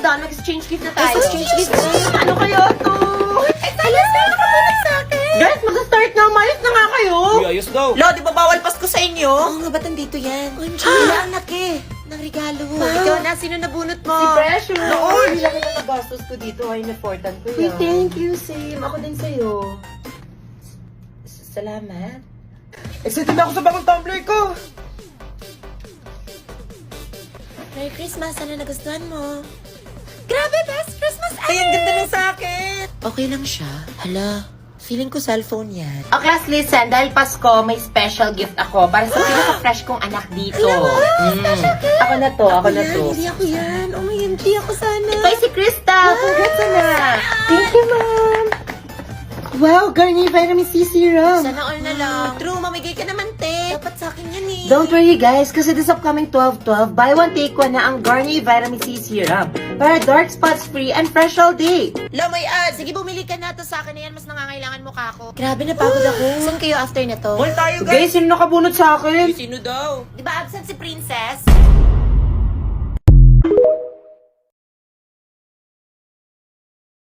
down. Mag-exchange gift na tayo. Exchange gift na. Ano kayo to? Guys, mag-start na. Umayos na nga kayo. Uy, ayos daw. Lo, di ba bawal Pasko sa inyo? Oo nga, ba't nandito yan? Wala anak eh. Ng regalo. Ikaw na, sino nabunot mo? Si Precious. Noon. Hindi lang na nagastos ko dito. Ay, important ko yan. Thank you, Sim. Ako din sa'yo. Salamat. Excited na ako sa bagong tumbler ko. Merry Christmas. Sana nagustuhan mo. Grabe, best Christmas ever! Ay, ang ganda ng sa akin. Okay lang siya. Hala, feeling ko cellphone yan. O class, listen. Dahil Pasko, may special gift ako para sa pinaka-fresh kong anak dito. Ako na to, ako na to. Hindi ako yan. OMG, ako sana. Ito ay si Krista. Congrats na. Thank you, ma'am. Wow, Garnier Vitamin C Serum. Sana all na lang. True, mamigay ka naman, te. Dapat sa akin yan eh. Don't worry guys, kasi this upcoming 12/12, buy one take one na ang Garnier Vitamin C Serum para dark spots free and fresh all day. Lo, may ad. Sige, bumili ka na to sa akin na yan. Mas nangangailangan mukha ko. Grabe, napagod ako. Saan kayo after na to? Mall tayo, Guys, guys. sino nakabunot sa akin? Sino daw? Di ba absent si Princess?